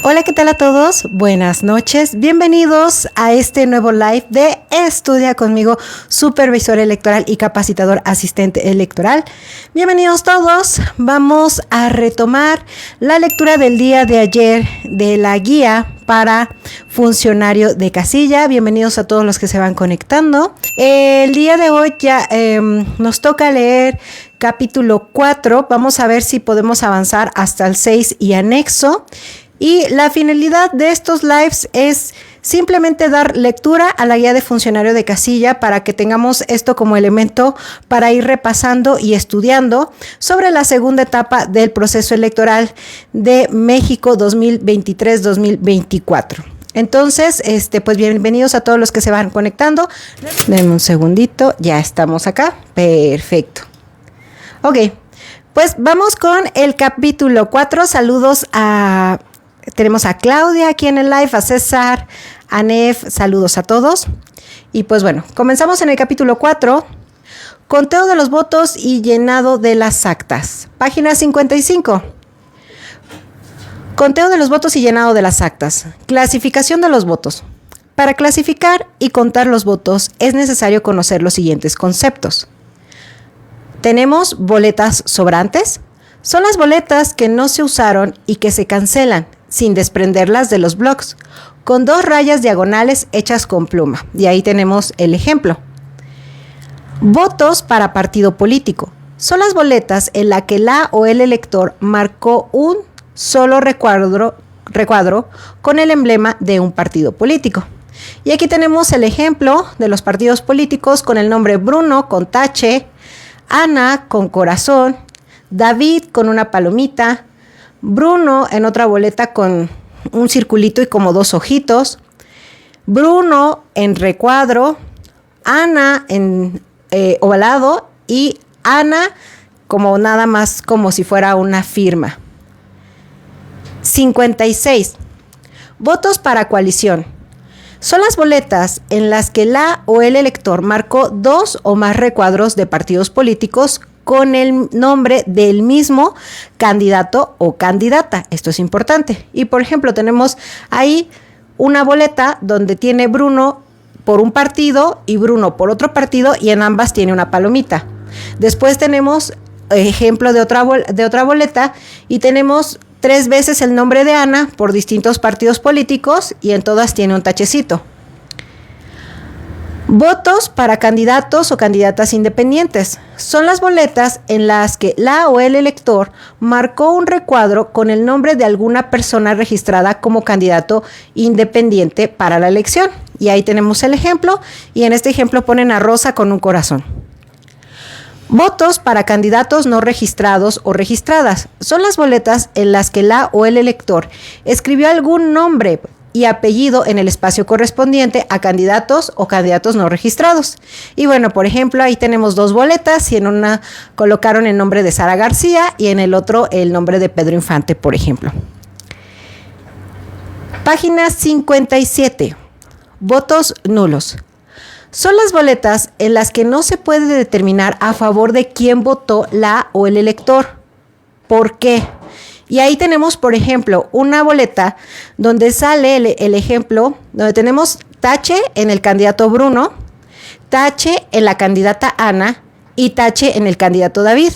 Hola, ¿qué tal a todos? Buenas noches. Bienvenidos a este nuevo live de Estudia conmigo, supervisor electoral y capacitador asistente electoral. Bienvenidos todos. Vamos a retomar la lectura del día de ayer de la guía para funcionario de casilla. Bienvenidos a todos los que se van conectando. El día de hoy ya nos toca leer capítulo 4. Vamos a ver si podemos avanzar hasta el 6 y anexo. Y la finalidad de estos lives es simplemente dar lectura a la guía de funcionario de casilla para que tengamos esto como elemento para ir repasando y estudiando sobre la segunda etapa del proceso electoral de México 2023-2024. Entonces, pues bienvenidos a todos los que se van conectando. Denme un segundito, ya estamos acá. Perfecto. Ok, pues vamos con el capítulo 4. Saludos tenemos a Claudia aquí en el live, a César, a Nef, saludos a todos. Y pues bueno, comenzamos en el capítulo 4, conteo de los votos y llenado de las actas. Página 55. Conteo de los votos y llenado de las actas. Clasificación de los votos. Para clasificar y contar los votos es necesario conocer los siguientes conceptos. Tenemos boletas sobrantes. Son las boletas que no se usaron y que se cancelan sin desprenderlas de los blocks, con 2 rayas diagonales hechas con pluma. Y ahí tenemos el ejemplo. Votos para partido político. Son las boletas en las que la o el elector marcó un solo recuadro con el emblema de un partido político. Y aquí tenemos el ejemplo de los partidos políticos con el nombre Bruno con tache, Ana con corazón, David con una palomita, Bruno en otra boleta con un circulito y como 2 ojitos, Bruno en recuadro, Ana en ovalado y Ana como nada más como si fuera una firma. 56. Votos para coalición. Son las boletas en las que la o el elector marcó 2 o más recuadros de partidos políticos con el nombre del mismo candidato o candidata. Esto es importante. Y por ejemplo, tenemos ahí una boleta donde tiene Bruno por un partido y Bruno por otro partido y en ambas tiene una palomita. Después tenemos ejemplo de otra boleta y tenemos 3 veces el nombre de Ana por distintos partidos políticos y en todas tiene un tachecito. Votos para candidatos o candidatas independientes. Son las boletas en las que la o el elector marcó un recuadro con el nombre de alguna persona registrada como candidato independiente para la elección. Y ahí tenemos el ejemplo, y en este ejemplo ponen a Rosa con un corazón. Votos para candidatos no registrados o registradas. Son las boletas en las que la o el elector escribió algún nombre y apellido en el espacio correspondiente a candidatos o candidatos no registrados. Y bueno, por ejemplo, ahí tenemos 2 boletas y en una colocaron el nombre de Sara García y en el otro el nombre de Pedro Infante, por ejemplo. Página 57. Votos nulos. Son las boletas en las que no se puede determinar a favor de quién votó la o el elector. ¿Por qué? Y ahí tenemos, por ejemplo, una boleta donde sale el ejemplo, donde tenemos tache en el candidato Bruno, tache en la candidata Ana y tache en el candidato David.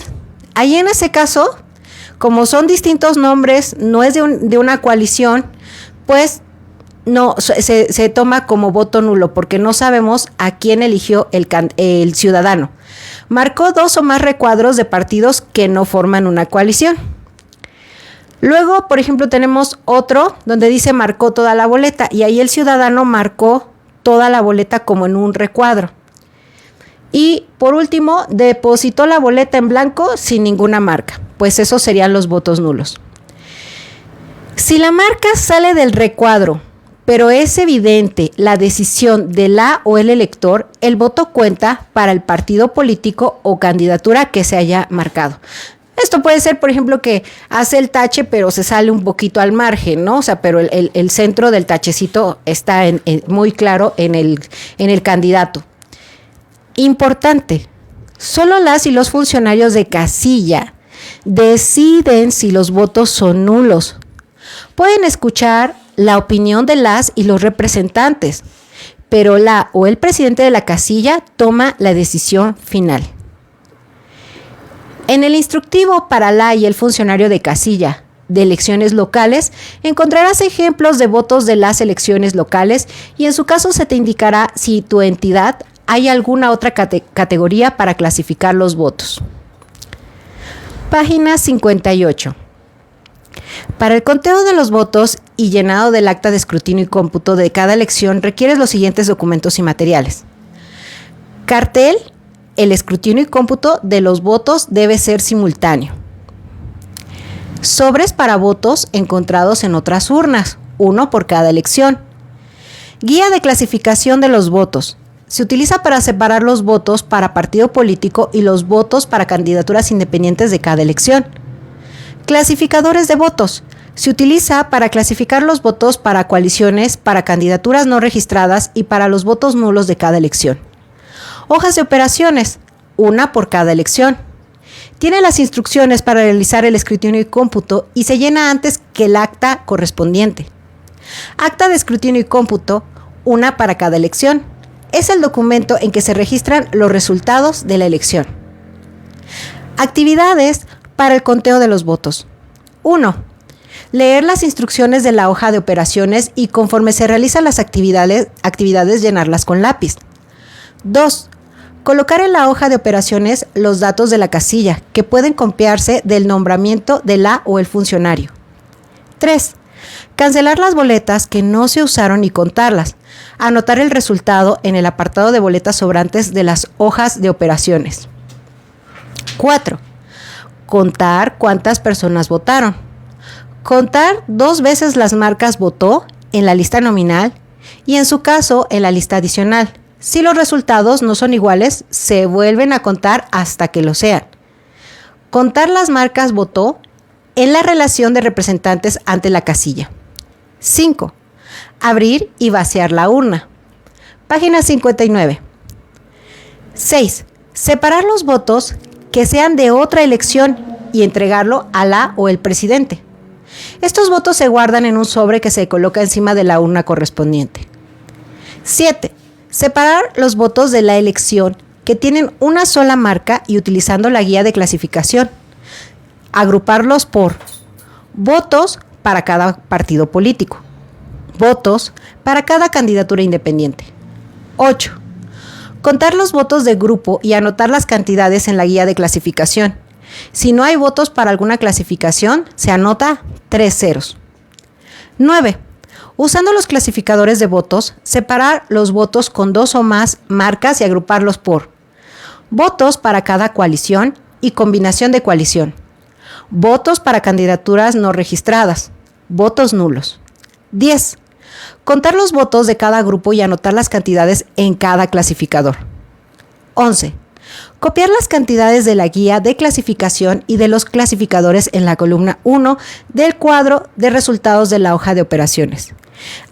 Ahí en ese caso, como son distintos nombres, no es de una coalición, pues no se toma como voto nulo porque no sabemos a quién eligió el ciudadano. Marcó 2 o más recuadros de partidos que no forman una coalición. Luego, por ejemplo, tenemos otro donde dice marcó toda la boleta y ahí el ciudadano marcó toda la boleta como en un recuadro. Y por último, depositó la boleta en blanco sin ninguna marca. Pues esos serían los votos nulos. Si la marca sale del recuadro, pero es evidente la decisión de la o el elector, el voto cuenta para el partido político o candidatura que se haya marcado. Esto puede ser, por ejemplo, que hace el tache, pero se sale un poquito al margen, ¿no? O sea, pero el centro del tachecito está muy claro en el candidato. Importante, solo las y los funcionarios de casilla deciden si los votos son nulos. Pueden escuchar la opinión de las y los representantes, pero la o el presidente de la casilla toma la decisión final. En el instructivo para la y el funcionario de casilla de elecciones locales, encontrarás ejemplos de votos de las elecciones locales y en su caso se te indicará si tu entidad hay alguna otra categoría para clasificar los votos. Página 58. Para el conteo de los votos y llenado del acta de escrutinio y cómputo de cada elección requieres los siguientes documentos y materiales. Cartel. El escrutinio y cómputo de los votos debe ser simultáneo. Sobres para votos encontrados en otras urnas, uno por cada elección. Guía de clasificación de los votos. Se utiliza para separar los votos para partido político y los votos para candidaturas independientes de cada elección. Clasificadores de votos. Se utiliza para clasificar los votos para coaliciones, para candidaturas no registradas y para los votos nulos de cada elección. Hojas de operaciones, una por cada elección. Tiene las instrucciones para realizar el escrutinio y cómputo y se llena antes que el acta correspondiente. Acta de escrutinio y cómputo, una para cada elección. Es el documento en que se registran los resultados de la elección. Actividades para el conteo de los votos. 1. Leer las instrucciones de la hoja de operaciones y conforme se realizan las actividades llenarlas con lápiz. 2. Colocar en la hoja de operaciones los datos de la casilla, que pueden copiarse del nombramiento de la o el funcionario. 3. Cancelar las boletas que no se usaron y contarlas. Anotar el resultado en el apartado de boletas sobrantes de las hojas de operaciones. 4. Contar cuántas personas votaron. Contar 2 veces las marcas votó en la lista nominal y en su caso en la lista adicional. Si los resultados no son iguales, se vuelven a contar hasta que lo sean. Contar las marcas votó en la relación de representantes ante la casilla. 5. Abrir y vaciar la urna. Página 59. 6. Separar los votos que sean de otra elección y entregarlo a la o el presidente. Estos votos se guardan en un sobre que se coloca encima de la urna correspondiente. 7. Separar los votos de la elección que tienen una sola marca y utilizando la guía de clasificación. Agruparlos por votos para cada partido político. Votos para cada candidatura independiente. 8. Contar los votos de grupo y anotar las cantidades en la guía de clasificación. Si no hay votos para alguna clasificación, se anota 3 ceros. 9. Usando los clasificadores de votos, separar los votos con 2 o más marcas y agruparlos por votos para cada coalición y combinación de coalición, votos para candidaturas no registradas, votos nulos. 10. Contar los votos de cada grupo y anotar las cantidades en cada clasificador. 11. Copiar las cantidades de la guía de clasificación y de los clasificadores en la columna 1 del cuadro de resultados de la hoja de operaciones.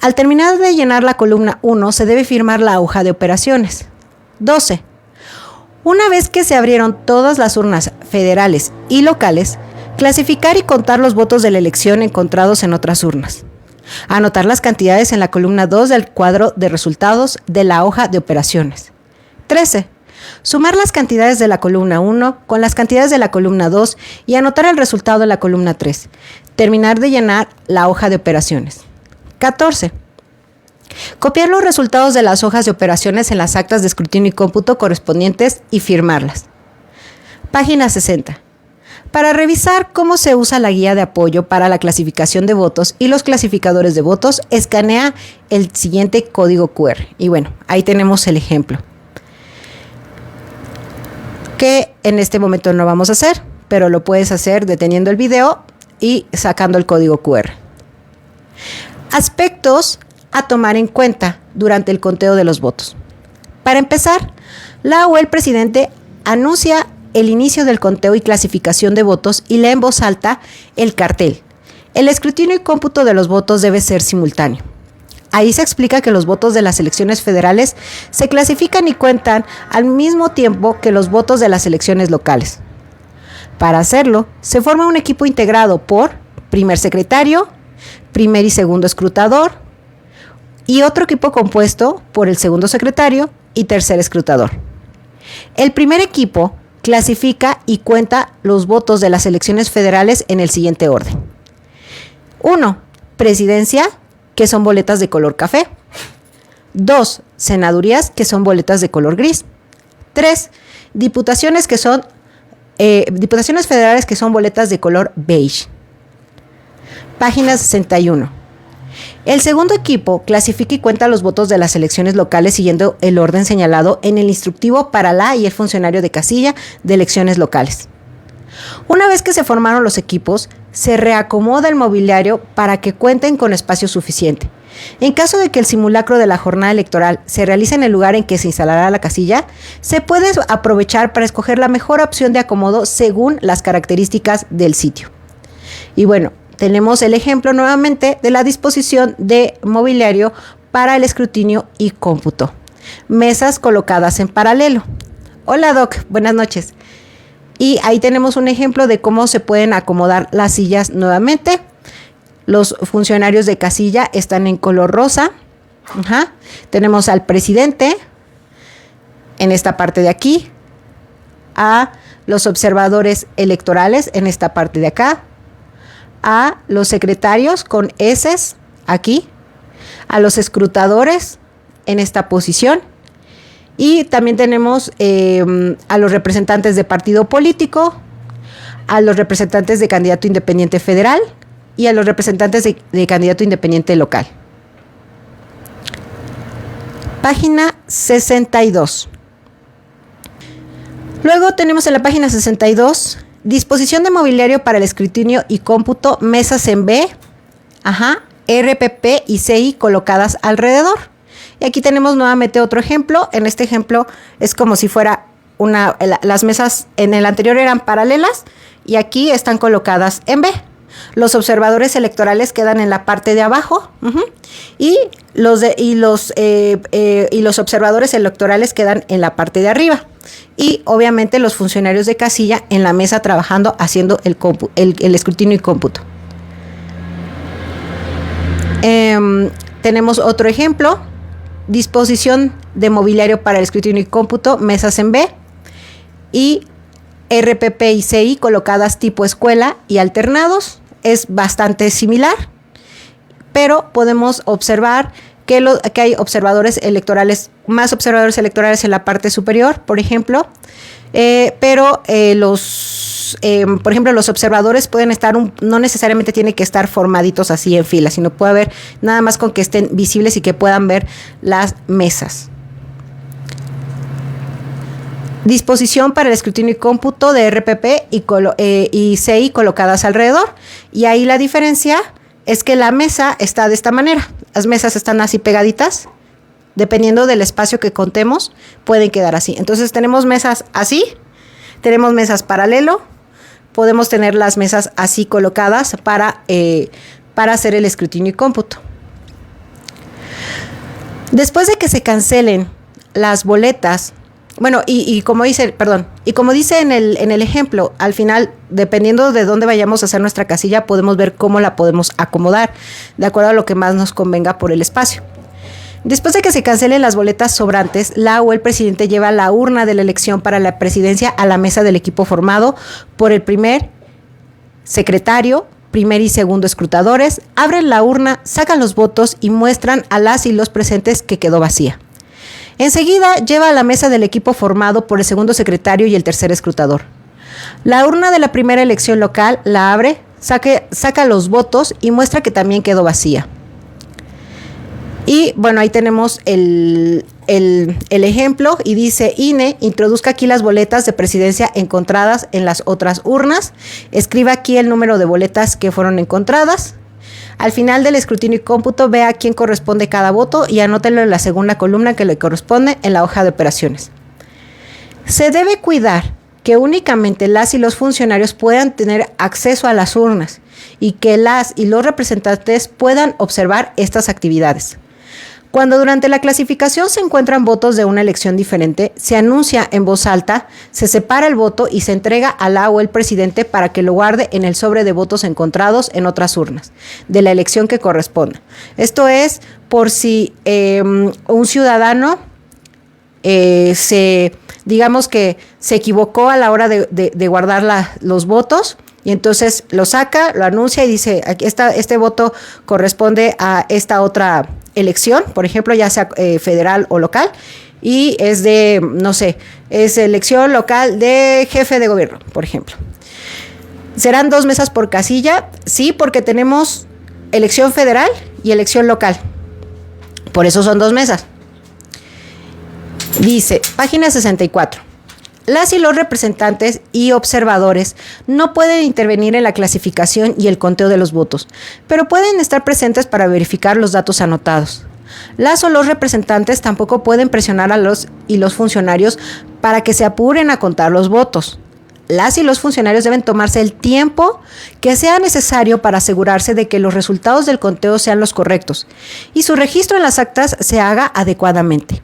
Al terminar de llenar la columna 1, se debe firmar la hoja de operaciones. 12. Una vez que se abrieron todas las urnas federales y locales, clasificar y contar los votos de la elección encontrados en otras urnas. Anotar las cantidades en la columna 2 del cuadro de resultados de la hoja de operaciones. 13. Sumar las cantidades de la columna 1 con las cantidades de la columna 2 y anotar el resultado de la columna 3. Terminar de llenar la hoja de operaciones. 14. Copiar los resultados de las hojas de operaciones en las actas de escrutinio y cómputo correspondientes y firmarlas. Página 60. Para revisar cómo se usa la guía de apoyo para la clasificación de votos y los clasificadores de votos, escanea el siguiente código QR. Y bueno, ahí tenemos el ejemplo, que en este momento no vamos a hacer, pero lo puedes hacer deteniendo el video y sacando el código QR. Aspectos a tomar en cuenta durante el conteo de los votos. Para empezar, la o el presidente anuncia el inicio del conteo y clasificación de votos y lee en voz alta el cartel. El escrutinio y cómputo de los votos debe ser simultáneo. Ahí se explica que los votos de las elecciones federales se clasifican y cuentan al mismo tiempo que los votos de las elecciones locales. Para hacerlo, se forma un equipo integrado por primer secretario, primer y segundo escrutador, y otro equipo compuesto por el segundo secretario y tercer escrutador. El primer equipo clasifica y cuenta los votos de las elecciones federales en el siguiente orden. 1. Presidencia, que son boletas de color café. 2. Senadurías, que son boletas de color gris. 3. Diputaciones federales, que son boletas de color beige. Página 61. El segundo equipo clasifica y cuenta los votos de las elecciones locales siguiendo el orden señalado en el instructivo para la y el funcionario de casilla de elecciones locales. Una vez que se formaron los equipos, se reacomoda el mobiliario para que cuenten con espacio suficiente. En caso de que el simulacro de la jornada electoral se realice en el lugar en que se instalará la casilla, se puede aprovechar para escoger la mejor opción de acomodo según las características del sitio. Y bueno, tenemos el ejemplo nuevamente de la disposición de mobiliario para el escrutinio y cómputo. Mesas colocadas en paralelo. Hola Doc, buenas noches. Y ahí tenemos un ejemplo de cómo se pueden acomodar las sillas nuevamente. Los funcionarios de casilla están en color rosa. Tenemos al presidente en esta parte de aquí. A los observadores electorales en esta parte de acá. A los secretarios con S aquí, a los escrutadores en esta posición, y también tenemos a los representantes de partido político, a los representantes de candidato independiente federal y a los representantes de candidato independiente local. Página 62. Luego tenemos en la página 62 disposición de mobiliario para el escrutinio y cómputo, mesas en B, RPP y CI colocadas alrededor. Y aquí tenemos nuevamente otro ejemplo. En este ejemplo es como si fuera las mesas en el anterior eran paralelas y aquí están colocadas en B. Los observadores electorales quedan en la parte de abajo y los observadores electorales quedan en la parte de arriba. Y obviamente los funcionarios de casilla en la mesa trabajando, haciendo el escrutinio y cómputo. Tenemos otro ejemplo. Disposición de mobiliario para el escrutinio y cómputo, mesas en B. Y RPP y CI colocadas tipo escuela y alternados. Es bastante similar, pero podemos observar que hay observadores electorales, más observadores electorales en la parte superior, por ejemplo, por ejemplo, los observadores pueden estar, no necesariamente tienen que estar formaditos así en fila, sino puede haber nada más con que estén visibles y que puedan ver las mesas. Disposición para el escrutinio y cómputo de RPP y CI colocadas alrededor. Y ahí la diferencia es que la mesa está de esta manera. Las mesas están así pegaditas. Dependiendo del espacio que contemos, pueden quedar así. Entonces tenemos mesas así, tenemos mesas paralelo, podemos tener las mesas así colocadas para hacer el escrutinio y cómputo. Después de que se cancelen las boletas, como dice en el ejemplo, al final, dependiendo de dónde vayamos a hacer nuestra casilla, podemos ver cómo la podemos acomodar, de acuerdo a lo que más nos convenga por el espacio. Después de que se cancelen las boletas sobrantes, la o el presidente lleva la urna de la elección para la presidencia a la mesa del equipo formado por el primer secretario, primer y segundo escrutadores, abren la urna, sacan los votos y muestran a las y los presentes que quedó vacía. Enseguida lleva a la mesa del equipo formado por el segundo secretario y el tercer escrutador. La urna de la primera elección local la abre, saca los votos y muestra que también quedó vacía. Y bueno, ahí tenemos el ejemplo y dice: INE, introduzca aquí las boletas de presidencia encontradas en las otras urnas. Escriba aquí el número de boletas que fueron encontradas. Al final del escrutinio y cómputo, vea a quién corresponde cada voto y anótelo en la segunda columna que le corresponde en la hoja de operaciones. Se debe cuidar que únicamente las y los funcionarios puedan tener acceso a las urnas y que las y los representantes puedan observar estas actividades. Cuando durante la clasificación se encuentran votos de una elección diferente, se anuncia en voz alta, se separa el voto y se entrega a la o el presidente para que lo guarde en el sobre de votos encontrados en otras urnas de la elección que corresponda. Esto es por si un ciudadano digamos que se equivocó a la hora de guardar los votos, y entonces lo saca, lo anuncia y dice, aquí este voto corresponde a esta otra elección, por ejemplo, ya sea federal o local, y es de, no sé, es elección local de jefe de gobierno, por ejemplo. ¿Serán 2 mesas por casilla? Sí, porque tenemos elección federal y elección local. Por eso son 2 mesas. Dice, página 64. Las y los representantes y observadores no pueden intervenir en la clasificación y el conteo de los votos, pero pueden estar presentes para verificar los datos anotados. Las o los representantes tampoco pueden presionar a los y los funcionarios para que se apuren a contar los votos. Las y los funcionarios deben tomarse el tiempo que sea necesario para asegurarse de que los resultados del conteo sean los correctos y su registro en las actas se haga adecuadamente.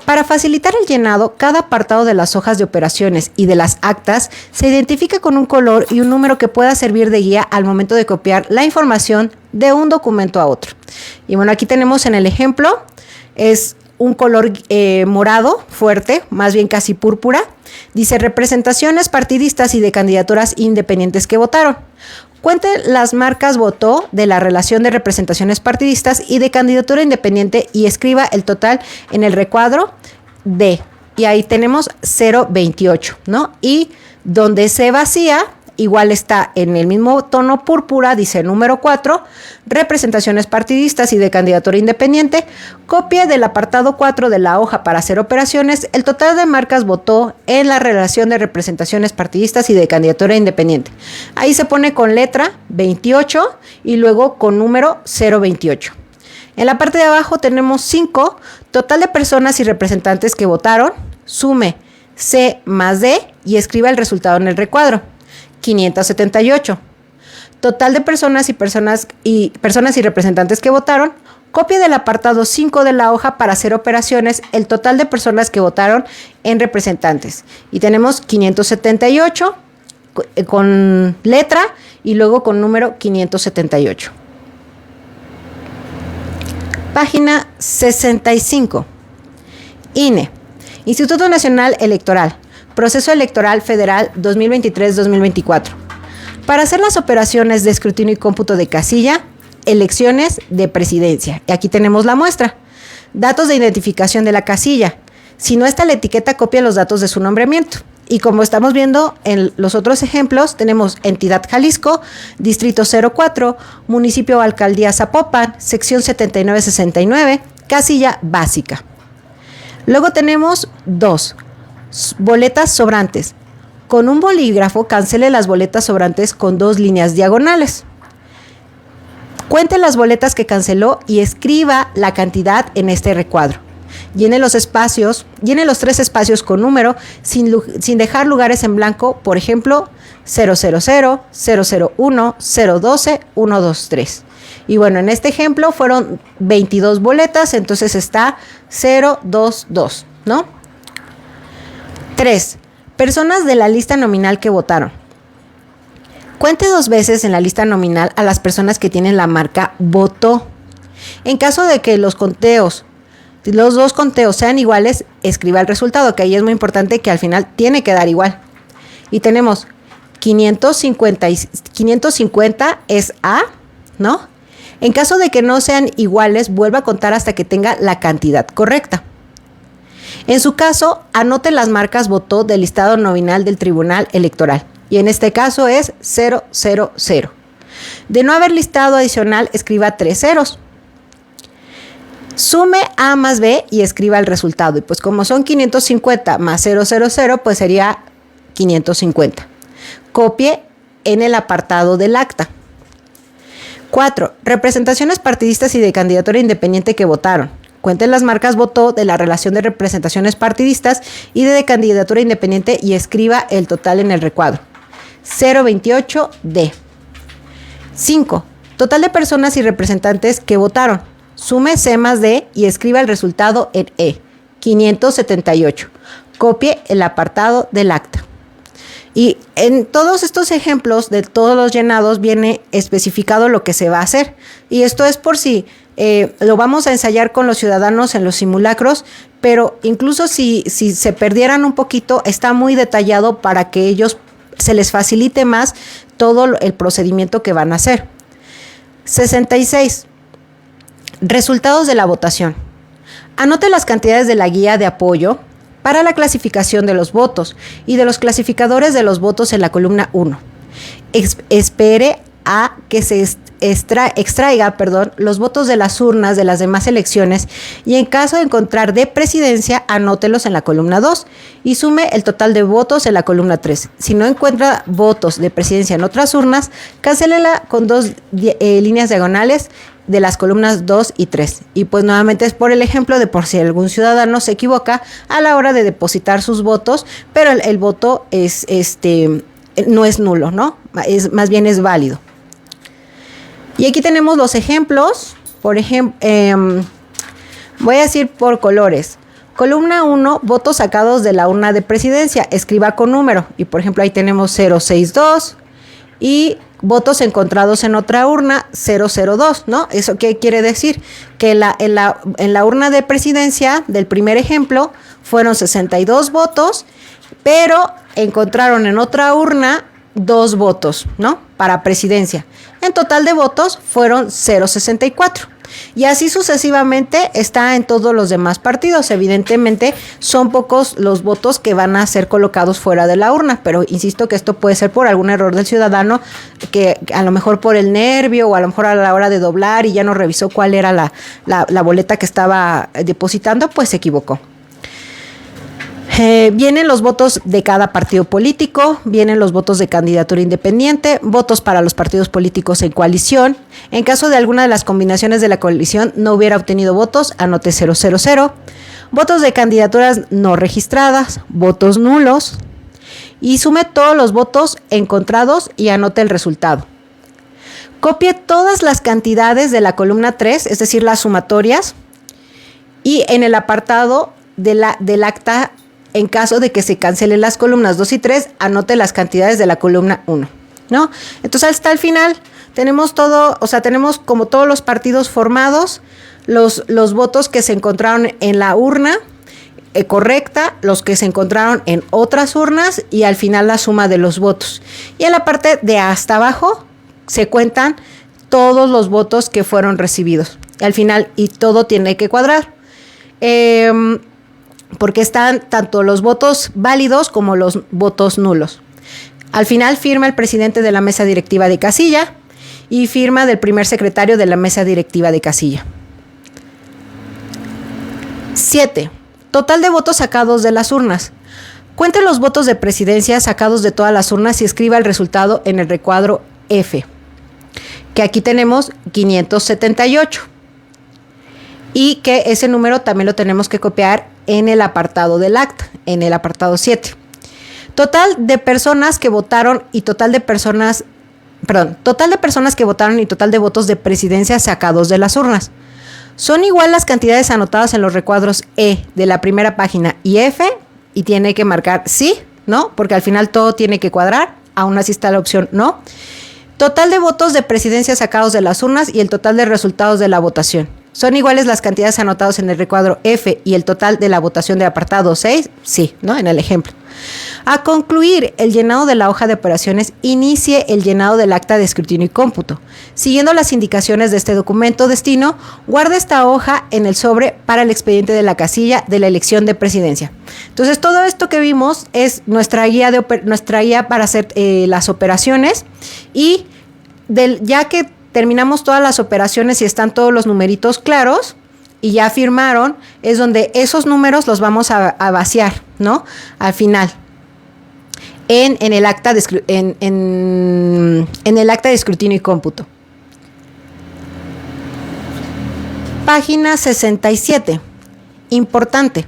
Para facilitar el llenado, cada apartado de las hojas de operaciones y de las actas se identifica con un color y un número que pueda servir de guía al momento de copiar la información de un documento a otro. Y bueno, aquí tenemos en el ejemplo, es un color morado fuerte, más bien casi púrpura. Dice representaciones partidistas y de candidaturas independientes que votaron. Cuente las marcas votó de la relación de representaciones partidistas y de candidatura independiente y escriba el total en el recuadro D. Y ahí tenemos 0.28, ¿no? Y donde se vacía, igual está en el mismo tono púrpura, dice número 4, representaciones partidistas y de candidatura independiente, copia del apartado 4 de la hoja para hacer operaciones, el total de marcas votó en la relación de representaciones partidistas y de candidatura independiente. Ahí se pone con letra 28 y luego con número 0.28. En la parte de abajo tenemos 5, total de personas y representantes que votaron, sume C más D y escriba el resultado en el recuadro. 578. Total de personas y representantes que votaron, copia del apartado 5 de la hoja para hacer operaciones, el total de personas que votaron en representantes. Y tenemos 578 con letra y luego con número 578. Página 65. INE, Instituto Nacional Electoral. Proceso Electoral Federal 2023-2024. Para hacer las operaciones de escrutinio y cómputo de casilla, elecciones de presidencia. Y aquí tenemos la muestra. Datos de identificación de la casilla. Si no está la etiqueta, copia los datos de su nombramiento. Y como estamos viendo en los otros ejemplos, tenemos entidad Jalisco, distrito 04, municipio o alcaldía Zapopan, sección 7969, casilla básica. Luego tenemos 2. Boletas sobrantes. Con un bolígrafo cancele las boletas sobrantes con 2 líneas diagonales. Cuente las boletas que canceló y escriba la cantidad en este recuadro. Llene los 3 espacios con número sin dejar lugares en blanco, por ejemplo, 000, 001, 012, 123. Y bueno, en este ejemplo fueron 22 boletas, entonces está 022, ¿no? 3. Personas de la lista nominal que votaron. Cuente 2 veces en la lista nominal a las personas que tienen la marca votó. En caso de que los 2 conteos sean iguales, escriba el resultado, que ahí es muy importante que al final tiene que dar igual. Y tenemos 550 es A, ¿no? En caso de que no sean iguales, vuelva a contar hasta que tenga la cantidad correcta. En su caso, anote las marcas votó del listado nominal del Tribunal Electoral. Y en este caso es 000. De no haber listado adicional, escriba 3 ceros. Sume A más B y escriba el resultado. Y pues como son 550 más 000, pues sería 550. Copie en el apartado del acta. 4. Representaciones partidistas y de candidatura independiente que votaron. Cuenten las marcas votó de la relación de representaciones partidistas y de candidatura independiente y escriba el total en el recuadro. 028D. 5. Total de personas y representantes que votaron. Sume C más D y escriba el resultado en E, 578. Copie el apartado del acta. Y en todos estos ejemplos de todos los llenados viene especificado lo que se va a hacer. Y esto es por si lo vamos a ensayar con los ciudadanos en los simulacros, pero incluso si se perdieran un poquito, está muy detallado para que ellos se les facilite más todo el procedimiento que van a hacer. 66. Resultados de la votación. Anote las cantidades de la guía de apoyo para la clasificación de los votos y de los clasificadores de los votos en la columna 1. Espere a que se extraiga los votos de las urnas de las demás elecciones y en caso de encontrar de presidencia, anótelos en la columna 2 y sume el total de votos en la columna 3. Si no encuentra votos de presidencia en otras urnas, cancélela con 2 líneas diagonales de las columnas 2 y 3. Y pues nuevamente es por el ejemplo de por si algún ciudadano se equivoca a la hora de depositar sus votos, pero el voto es no es nulo, ¿no? Más bien es válido. Y aquí tenemos los ejemplos. Por ejemplo, voy a decir por colores. Columna 1, votos sacados de la urna de presidencia. Escriba con número. Y por ejemplo ahí tenemos 062 y votos encontrados en otra urna 002, ¿no? ¿Eso qué quiere decir? Que en la urna de presidencia del primer ejemplo fueron 62 votos, pero encontraron en otra urna 2 votos, ¿no? Para presidencia. En total de votos fueron 064. Y así sucesivamente está en todos los demás partidos. Evidentemente son pocos los votos que van a ser colocados fuera de la urna, pero insisto que esto puede ser por algún error del ciudadano, que a lo mejor por el nervio o a lo mejor a la hora de doblar y ya no revisó cuál era la boleta que estaba depositando, pues se equivocó. Vienen los votos de cada partido político, vienen los votos de candidatura independiente, votos para los partidos políticos en coalición. En caso de alguna de las combinaciones de la coalición no hubiera obtenido votos, anote 000. Votos de candidaturas no registradas, votos nulos. Y sume todos los votos encontrados y anote el resultado. Copie todas las cantidades de la columna 3, es decir, las sumatorias, y en el apartado del acta. En caso de que se cancelen las columnas 2 y 3, anote las cantidades de la columna 1, ¿no? Entonces, hasta el final tenemos todo, o sea, tenemos como todos los partidos formados, los votos que se encontraron en la urna correcta, los que se encontraron en otras urnas y al final la suma de los votos. Y en la parte de hasta abajo se cuentan todos los votos que fueron recibidos. Al final, y todo tiene que cuadrar. Porque están tanto los votos válidos como los votos nulos. Al final firma el presidente de la mesa directiva de casilla y firma del primer secretario de la mesa directiva de casilla. 7. Total de votos sacados de las urnas. Cuente los votos de presidencia sacados de todas las urnas y escriba el resultado en el recuadro F, que aquí tenemos 578. Y que ese número también lo tenemos que copiar en el apartado del acta, en el apartado 7. Total de personas que votaron y total de personas que votaron y total de votos de presidencia sacados de las urnas. Son igual las cantidades anotadas en los recuadros E de la primera página y F, y tiene que marcar sí, ¿no? Porque al final todo tiene que cuadrar, aún así está la opción no. Total de votos de presidencia sacados de las urnas y el total de resultados de la votación. ¿Son iguales las cantidades anotadas en el recuadro F y el total de la votación de apartado 6? Sí, ¿no? En el ejemplo. A concluir el llenado de la hoja de operaciones, inicie el llenado del acta de escrutinio y cómputo. Siguiendo las indicaciones de este documento destino, guarde esta hoja en el sobre para el expediente de la casilla de la elección de presidencia. Entonces, todo esto que vimos es nuestra guía para hacer las operaciones y ya que terminamos todas las operaciones y están todos los numeritos claros y ya firmaron, es donde esos números los vamos a vaciar, ¿no? Al final, en el acta de escrutinio y cómputo. Página 67. Importante.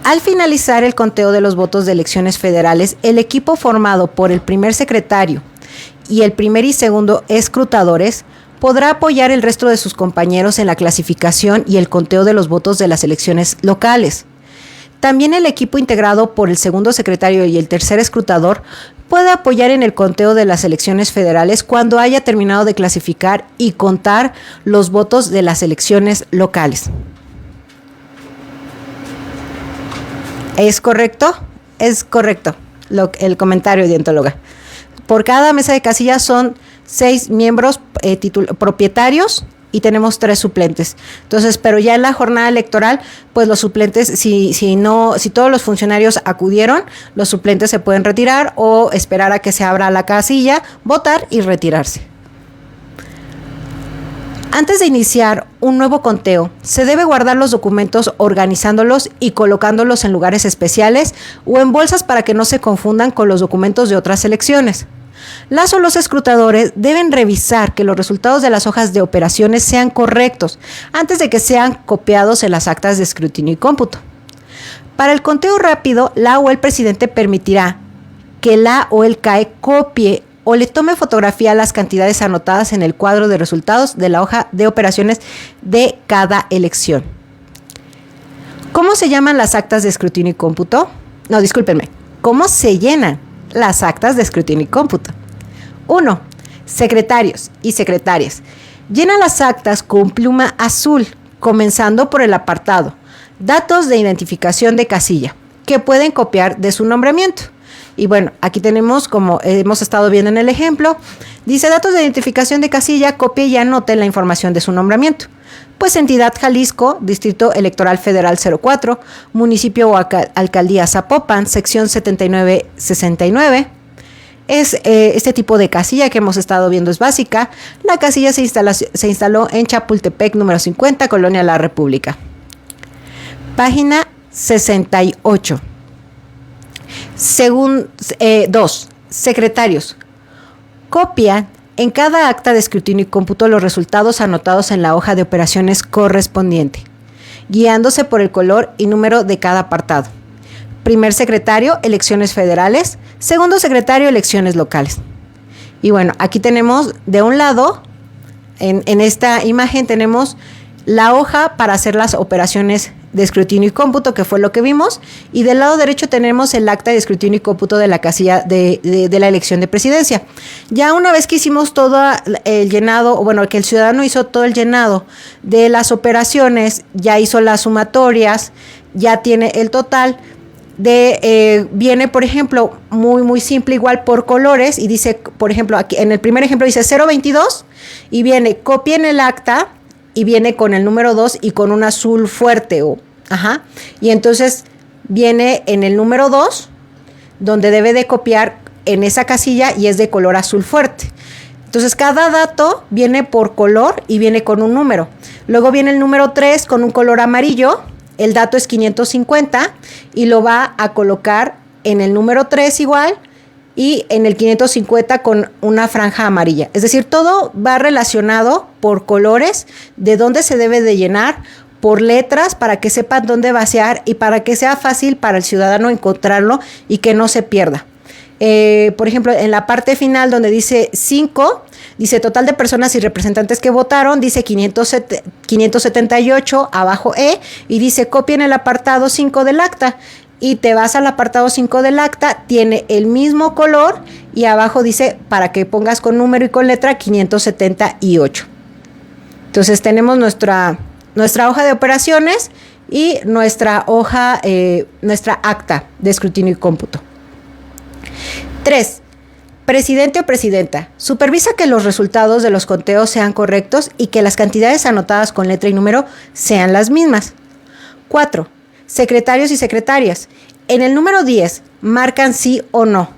Al finalizar el conteo de los votos de elecciones federales, el equipo formado por el primer secretario y el primer y segundo escrutadores podrá apoyar el resto de sus compañeros en la clasificación y el conteo de los votos de las elecciones locales. También el equipo integrado por el segundo secretario y el tercer escrutador puede apoyar en el conteo de las elecciones federales cuando haya terminado de clasificar y contar los votos de las elecciones locales. ¿Es correcto? Es correcto el comentario, dientóloga. Por cada mesa de casilla son 6 miembros propietarios y tenemos 3 suplentes. Entonces, pero ya en la jornada electoral, pues los suplentes, si todos los funcionarios acudieron, los suplentes se pueden retirar o esperar a que se abra la casilla, votar y retirarse. Antes de iniciar un nuevo conteo, se debe guardar los documentos organizándolos y colocándolos en lugares especiales o en bolsas para que no se confundan con los documentos de otras elecciones. Las o los escrutadores deben revisar que los resultados de las hojas de operaciones sean correctos antes de que sean copiados en las actas de escrutinio y cómputo. Para el conteo rápido, la o el presidente permitirá que la o el CAE copie o le tome fotografía a las cantidades anotadas en el cuadro de resultados de la hoja de operaciones de cada elección. ¿Cómo se llaman las actas de escrutinio y cómputo? No, discúlpenme. ¿Cómo se llenan las actas de escrutinio y cómputo? 1. Secretarios y secretarias. Llenan las actas con pluma azul, comenzando por el apartado Datos de identificación de casilla, que pueden copiar de su nombramiento. Y bueno, aquí tenemos, como hemos estado viendo en el ejemplo, dice datos de identificación de casilla, copie y anote la información de su nombramiento. Pues entidad Jalisco, Distrito Electoral Federal 04, municipio o alcaldía Zapopan, sección 7969. Es este tipo de casilla que hemos estado viendo es básica. La casilla se instaló en Chapultepec número 50, Colonia La República. Página 68. 2. Secretarios. Copian en cada acta de escrutinio y cómputo los resultados anotados en la hoja de operaciones correspondiente, guiándose por el color y número de cada apartado. Primer secretario, elecciones federales. Segundo secretario, elecciones locales. Y bueno, aquí tenemos de un lado, en esta imagen tenemos la hoja para hacer las operaciones de escrutinio y cómputo, que fue lo que vimos, y del lado derecho tenemos el acta de escrutinio y cómputo de la casilla de la elección de presidencia. Ya una vez que hicimos todo el llenado, o bueno, que el ciudadano hizo todo el llenado de las operaciones, ya hizo las sumatorias, ya tiene el total, viene, por ejemplo, muy simple, igual por colores, y dice, por ejemplo, aquí en el primer ejemplo dice 022, y viene copia en el acta, y viene con el número 2 y con un azul fuerte. Y entonces viene en el número 2, donde debe de copiar en esa casilla y es de color azul fuerte. Entonces cada dato viene por color y viene con un número. Luego viene el número 3 con un color amarillo, el dato es 550 y lo va a colocar en el número 3 igual, y en el 550 con una franja amarilla. Es decir, todo va relacionado por colores, de dónde se debe de llenar, por letras, para que sepan dónde vaciar y para que sea fácil para el ciudadano encontrarlo y que no se pierda. Por ejemplo, en la parte final donde dice 5, dice total de personas y representantes que votaron, dice 578, abajo y dice copia en el apartado 5 del acta. Y te vas al apartado 5 del acta, tiene el mismo color y abajo dice, para que pongas con número y con letra, 578. Entonces tenemos nuestra hoja de operaciones y nuestra hoja, nuestra acta de escrutinio y cómputo. 3. Presidente o presidenta. Supervisa que los resultados de los conteos sean correctos y que las cantidades anotadas con letra y número sean las mismas. 4. Secretarios y secretarias. En el número 10 marcan sí o no.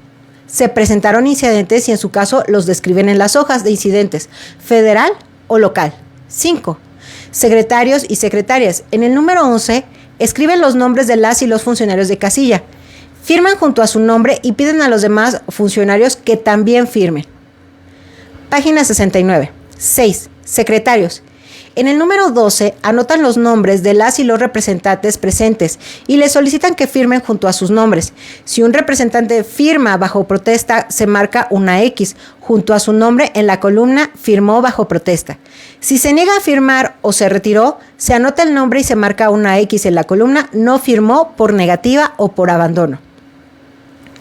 Se presentaron incidentes y en su caso los describen en las hojas de incidentes, federal o local. 5. Secretarios y secretarias. En el número 11 escriben los nombres de las y los funcionarios de casilla. Firman junto a su nombre y piden a los demás funcionarios que también firmen. Página 69. 6. Secretarios. En el número 12 anotan los nombres de las y los representantes presentes y les solicitan que firmen junto a sus nombres. Si un representante firma bajo protesta, se marca una X junto a su nombre en la columna firmó bajo protesta. Si se niega a firmar o se retiró, se anota el nombre y se marca una X en la columna no firmó por negativa o por abandono.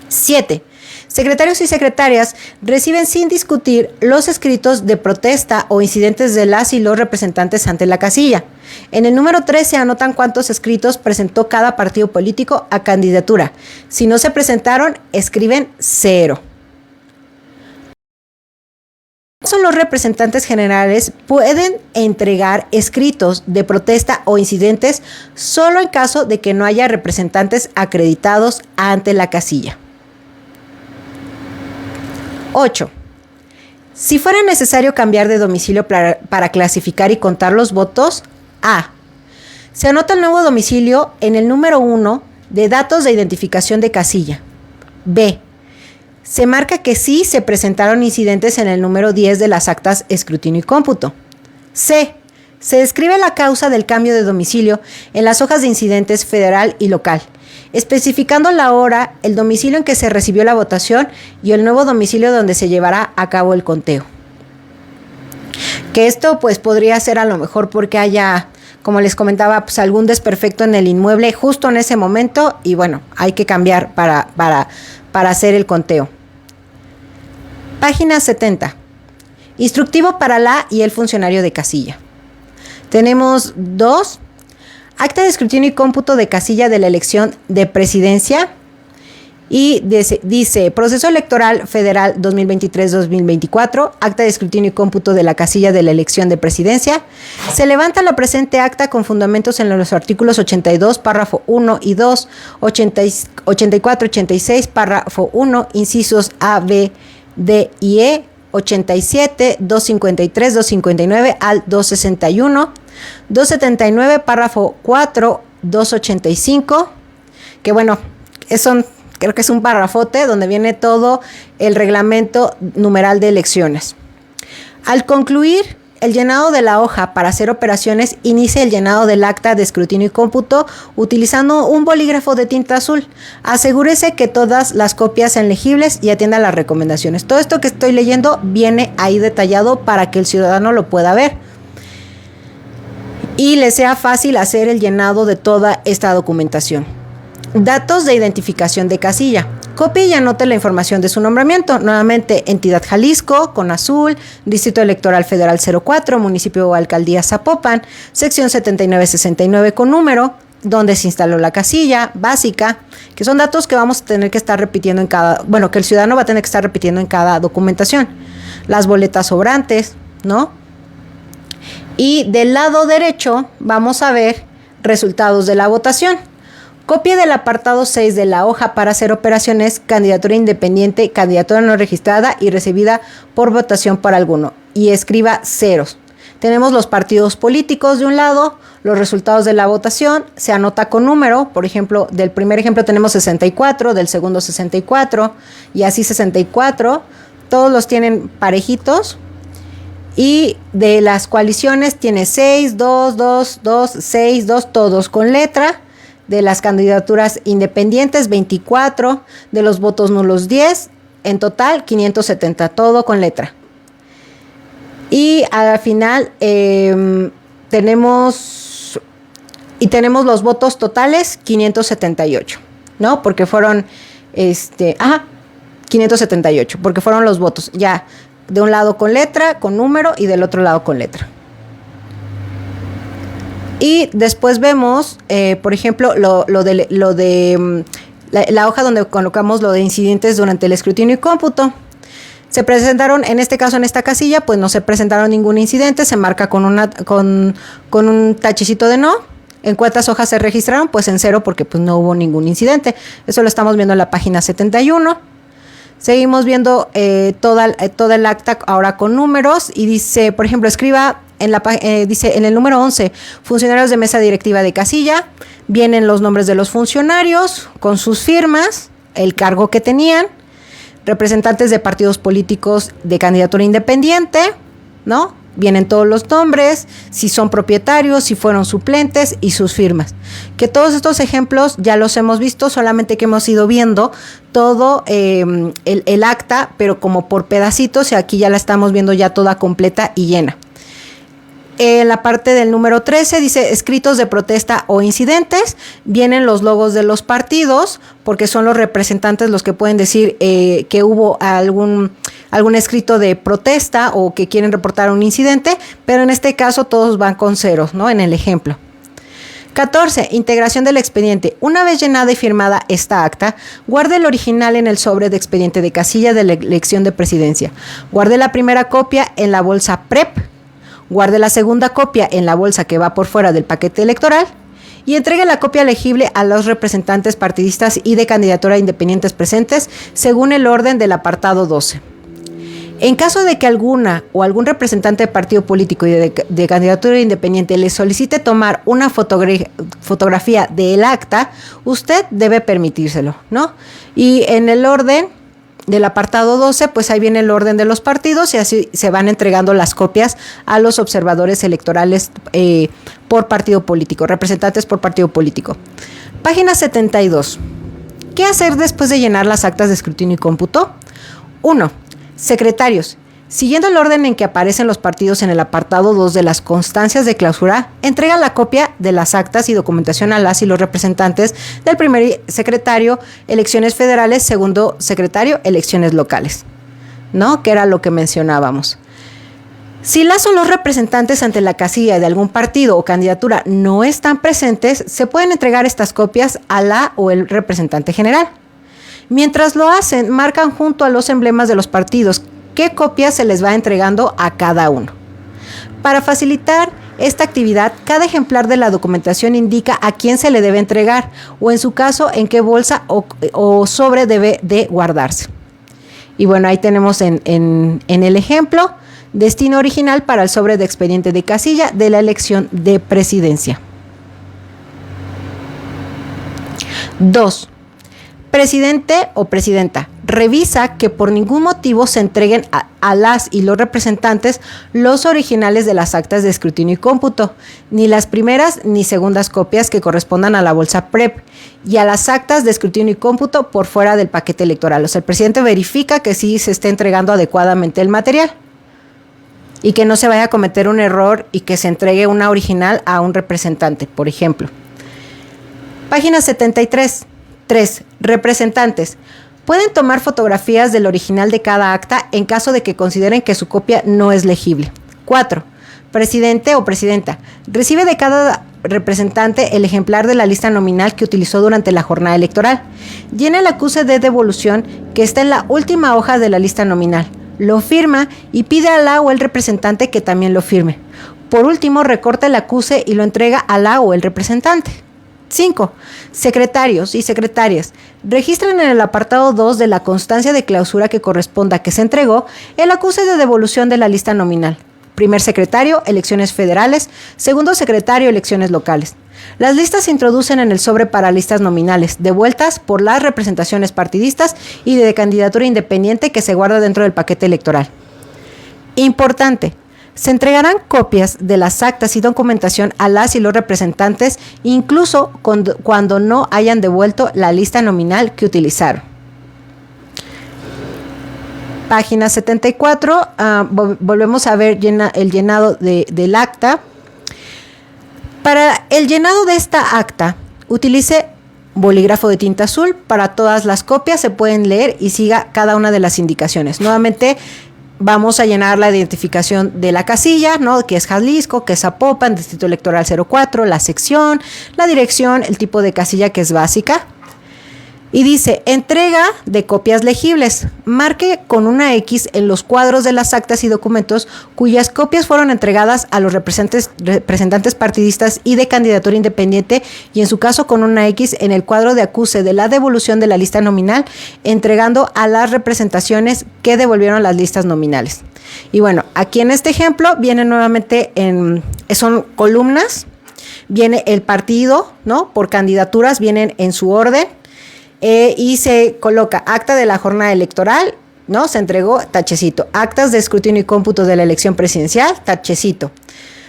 7. Secretarios y secretarias reciben sin discutir los escritos de protesta o incidentes de las y los representantes ante la casilla. En el número 3 se anotan cuántos escritos presentó cada partido político a candidatura. Si no se presentaron, escriben 0. Los representantes generales pueden entregar escritos de protesta o incidentes solo en caso de que no haya representantes acreditados ante la casilla. 8. Si fuera necesario cambiar de domicilio para clasificar y contar los votos, A. Se anota el nuevo domicilio en el número 1 de datos de identificación de casilla. B. Se marca que sí se presentaron incidentes en el número 10 de las actas escrutinio y cómputo. C. Se describe la causa del cambio de domicilio en las hojas de incidentes federal y local, especificando la hora, el domicilio en que se recibió la votación y el nuevo domicilio donde se llevará a cabo el conteo. Que esto pues podría ser a lo mejor porque haya, como les comentaba, pues algún desperfecto en el inmueble justo en ese momento y bueno, hay que cambiar para hacer el conteo. Página 70. Instructivo para la y el funcionario de casilla. Tenemos 2. Acta de escrutinio y cómputo de casilla de la elección de presidencia. Y dice proceso electoral federal 2023-2024, acta de escrutinio y cómputo de la casilla de la elección de presidencia. Se levanta la presente acta con fundamentos en los artículos 82, párrafo 1 y 2, 84, 86, párrafo 1, incisos A, B, D y E, 87, 253, 259 al 261, 279, párrafo 4, 285, que bueno, creo que es un párrafote donde viene todo el reglamento numeral de elecciones. Al concluir el llenado de la hoja para hacer operaciones, inicia el llenado del acta de escrutinio y cómputo utilizando un bolígrafo de tinta azul. Asegúrese que todas las copias sean legibles y atienda las recomendaciones. Todo esto que estoy leyendo viene ahí detallado para que el ciudadano lo pueda ver y le sea fácil hacer el llenado de toda esta documentación. Datos de identificación de casilla. Copie y anote la información de su nombramiento. Nuevamente, entidad Jalisco, con azul, Distrito Electoral Federal 04, municipio o alcaldía Zapopan, sección 7969 con número, donde se instaló la casilla básica, que son datos que vamos a tener que estar repitiendo que el ciudadano va a tener que estar repitiendo en cada documentación. Las boletas sobrantes, ¿no? Y del lado derecho vamos a ver resultados de la votación. Copia del apartado 6 de la hoja para hacer operaciones, candidatura independiente, candidatura no registrada y recibida por votación por alguno. Y escriba ceros. Tenemos los partidos políticos de un lado, los resultados de la votación, se anota con número. Por ejemplo, del primer ejemplo tenemos 64, del segundo 64 y así 64. Todos los tienen parejitos. Y de las coaliciones tiene 6, 2, 2, 2, 6, 2, todos con letra. De las candidaturas independientes, 24, de los votos nulos, 10, en total 570, todo con letra. Y al final tenemos los votos totales, 578, ¿no? Porque fueron, 578, porque fueron los votos, ya, de un lado con letra, con número, y del otro lado con letra. Y después vemos, por ejemplo, la hoja donde colocamos lo de incidentes durante el escrutinio y cómputo. Se presentaron, en este caso en esta casilla, pues no se presentaron ningún incidente, se marca con un tachecito de no. ¿En cuántas hojas se registraron? Pues en 0 porque pues no hubo ningún incidente. Eso lo estamos viendo en la página 71. Seguimos viendo toda el acta ahora con números y dice, por ejemplo, escriba dice en el número 11, funcionarios de mesa directiva de casilla, vienen los nombres de los funcionarios con sus firmas, el cargo que tenían, representantes de partidos políticos de candidatura independiente, ¿no? Vienen todos los nombres, si son propietarios, si fueron suplentes y sus firmas. Que todos estos ejemplos ya los hemos visto, solamente que hemos ido viendo todo el acta, pero como por pedacitos, y aquí ya la estamos viendo ya toda completa y llena. En la parte del número 13 dice escritos de protesta o incidentes. Vienen los logos de los partidos, porque son los representantes los que pueden decir que hubo algún escrito de protesta o que quieren reportar un incidente, pero en este caso todos van con ceros, ¿no? En el ejemplo. 14. Integración del expediente. Una vez llenada y firmada esta acta, guarde el original en el sobre de expediente de casilla de la elección de presidencia. Guarde la primera copia en la bolsa PREP. Guarde la segunda copia en la bolsa que va por fuera del paquete electoral y entregue la copia legible a los representantes partidistas y de candidatura independientes presentes según el orden del apartado 12. En caso de que alguna o algún representante de partido político y de candidatura independiente le solicite tomar una fotografía del acta, usted debe permitírselo, ¿no? Y en el orden del apartado 12, pues ahí viene el orden de los partidos y así se van entregando las copias a los observadores electorales por partido político, representantes por partido político. Página 72. ¿Qué hacer después de llenar las actas de escrutinio y cómputo? 1. Secretarios. Siguiendo el orden en que aparecen los partidos en el apartado 2 de las constancias de clausura, entrega la copia de las actas y documentación a las y los representantes del primer secretario, elecciones federales, segundo secretario, elecciones locales, ¿no? Que era lo que mencionábamos. Si las o los representantes ante la casilla de algún partido o candidatura no están presentes, se pueden entregar estas copias a la o el representante general. Mientras lo hacen, marcan junto a los emblemas de los partidos qué copias se les va entregando a cada uno. Para facilitar esta actividad, cada ejemplar de la documentación indica a quién se le debe entregar o en su caso en qué bolsa o sobre debe de guardarse. Y bueno, ahí tenemos en el ejemplo, destino original para el sobre de expediente de casilla de la elección de presidencia. 2. Presidente o presidenta. Revisa que por ningún motivo se entreguen a las y los representantes los originales de las actas de escrutinio y cómputo, ni las primeras ni segundas copias que correspondan a la bolsa PREP y a las actas de escrutinio y cómputo por fuera del paquete electoral. O sea, el presidente verifica que sí se esté entregando adecuadamente el material y que no se vaya a cometer un error y que se entregue una original a un representante, por ejemplo. Página 73. 3. Representantes. Pueden tomar fotografías del original de cada acta en caso de que consideren que su copia no es legible. 4. Presidente o presidenta. Recibe de cada representante el ejemplar de la lista nominal que utilizó durante la jornada electoral. Llena el acuse de devolución que está en la última hoja de la lista nominal. Lo firma y pide a la o el representante que también lo firme. Por último, recorta el acuse y lo entrega a la o el representante. 5. Secretarios y secretarias. Registran en el apartado 2 de la constancia de clausura que corresponda que se entregó el acuse de devolución de la lista nominal. Primer secretario, elecciones federales. Segundo secretario, elecciones locales. Las listas se introducen en el sobre para listas nominales, devueltas por las representaciones partidistas y de candidatura independiente que se guarda dentro del paquete electoral. Importante. Se entregarán copias de las actas y documentación a las y los representantes, incluso cuando no hayan devuelto la lista nominal que utilizaron. Página 74, volvemos a ver el llenado del acta. Para el llenado de esta acta, utilice bolígrafo de tinta azul. Para todas las copias se pueden leer y siga cada una de las indicaciones. Nuevamente, vamos a llenar la identificación de la casilla, ¿no? Que es Jalisco, que es Zapopan, Distrito Electoral 04, la sección, la dirección, el tipo de casilla que es básica. Y dice, entrega de copias legibles. Marque con una X en los cuadros de las actas y documentos cuyas copias fueron entregadas a los representantes partidistas y de candidatura independiente y en su caso con una X en el cuadro de acuse de la devolución de la lista nominal, entregando a las representaciones que devolvieron las listas nominales. Y bueno, aquí en este ejemplo viene nuevamente son columnas, viene el partido, ¿no? Por candidaturas vienen en su orden. Y se coloca acta de la jornada electoral, ¿no? Se entregó, tachecito. Actas de escrutinio y cómputo de la elección presidencial, tachecito.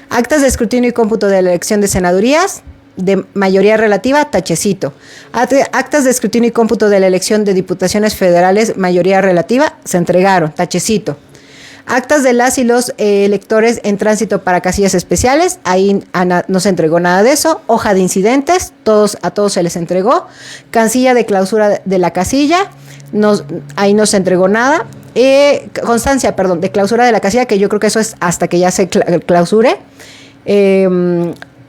Actas de escrutinio y cómputo de la elección de senadurías, de mayoría relativa, tachecito. Actas de escrutinio y cómputo de la elección de diputaciones federales, mayoría relativa, se entregaron, tachecito. Actas de las y los electores en tránsito para casillas especiales, ahí no se entregó nada de eso. Hoja de incidentes, a todos se les entregó. Cancilla de clausura de la casilla, ahí no se entregó nada. Constancia, de clausura de la casilla, que yo creo que eso es hasta que ya se clausure.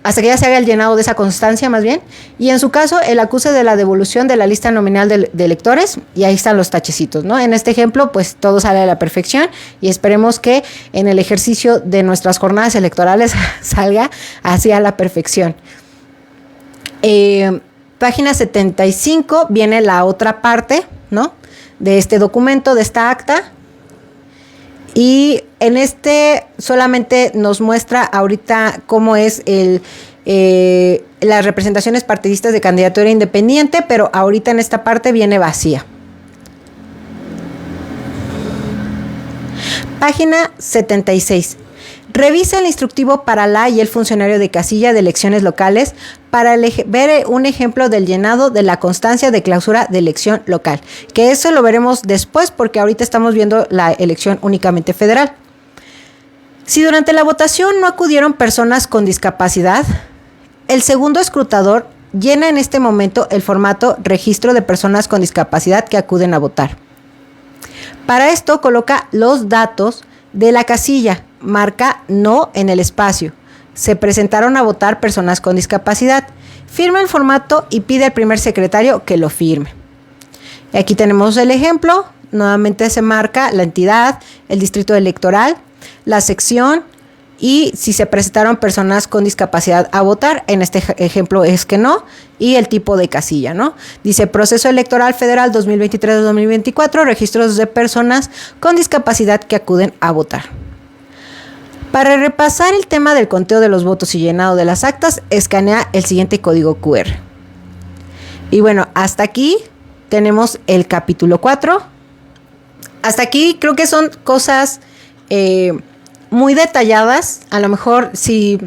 Hasta que ya se haga el llenado de esa constancia, más bien. Y en su caso, el acuse de la devolución de la lista nominal de electores, y ahí están los tachecitos, ¿no? En este ejemplo, pues todo sale a la perfección y esperemos que en el ejercicio de nuestras jornadas electorales salga así a la perfección. Página 75 viene la otra parte, ¿no? De este documento, de esta acta. Y en este solamente nos muestra ahorita cómo es las representaciones partidistas de candidatura independiente, pero ahorita en esta parte viene vacía. Página 76. Revisa el instructivo para la y el funcionario de casilla de elecciones locales para ver un ejemplo del llenado de la constancia de clausura de elección local, que eso lo veremos después porque ahorita estamos viendo la elección únicamente federal. Si durante la votación no acudieron personas con discapacidad, el segundo escrutador llena en este momento el formato registro de personas con discapacidad que acuden a votar. Para esto coloca los datos de la casilla, marca no en el espacio. Se presentaron a votar personas con discapacidad. Firma el formato y pide al primer secretario que lo firme. Y aquí tenemos el ejemplo. Nuevamente se marca la entidad, el distrito electoral, la sección y si se presentaron personas con discapacidad a votar. En este ejemplo es que no. Y el tipo de casilla, ¿no? Dice proceso electoral federal 2023-2024, registros de personas con discapacidad que acuden a votar. Para repasar el tema del conteo de los votos y llenado de las actas, escanea el siguiente código QR. Y bueno, hasta aquí tenemos el capítulo 4. Hasta aquí creo que son cosas muy detalladas. A lo mejor si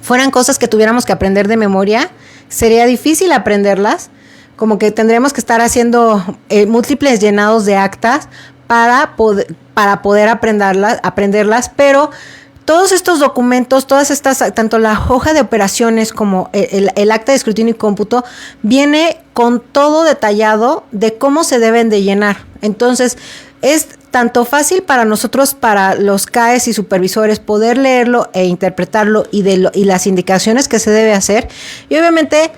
fueran cosas que tuviéramos que aprender de memoria, sería difícil aprenderlas. Como que tendríamos que estar haciendo múltiples llenados de actas para poder aprenderlas, pero todos estos documentos, todas estas, tanto la hoja de operaciones como el acta de escrutinio y cómputo, viene con todo detallado de cómo se deben de llenar. Entonces, es tanto fácil para nosotros, para los CAEs y supervisores, poder leerlo e interpretarlo y las indicaciones que se debe hacer. Y obviamente,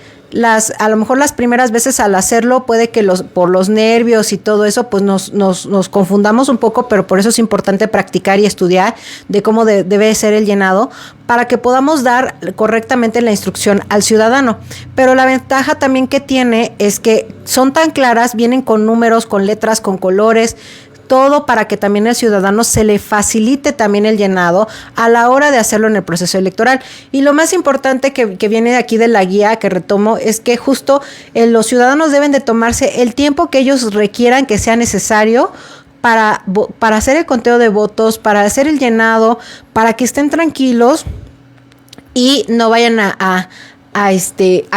a lo mejor las primeras veces al hacerlo puede que por los nervios y todo eso pues nos confundamos un poco, pero por eso es importante practicar y estudiar de cómo debe ser el llenado para que podamos dar correctamente la instrucción al ciudadano. Pero la ventaja también que tiene es que son tan claras, vienen con números, con letras, con colores, todo para que también al ciudadano se le facilite también el llenado a la hora de hacerlo en el proceso electoral. Y lo más importante que viene aquí de la guía que retomo es que justo los ciudadanos deben de tomarse el tiempo que ellos requieran, que sea necesario para hacer el conteo de votos, para hacer el llenado, para que estén tranquilos y no vayan a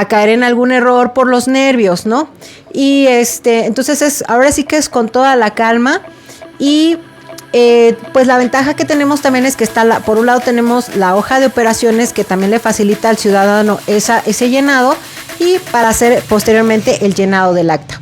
caer en algún error por los nervios, ¿no? Y entonces ahora sí que es con toda la calma. Y pues la ventaja que tenemos también es que por un lado tenemos la hoja de operaciones que también le facilita al ciudadano ese llenado y para hacer posteriormente el llenado del acta.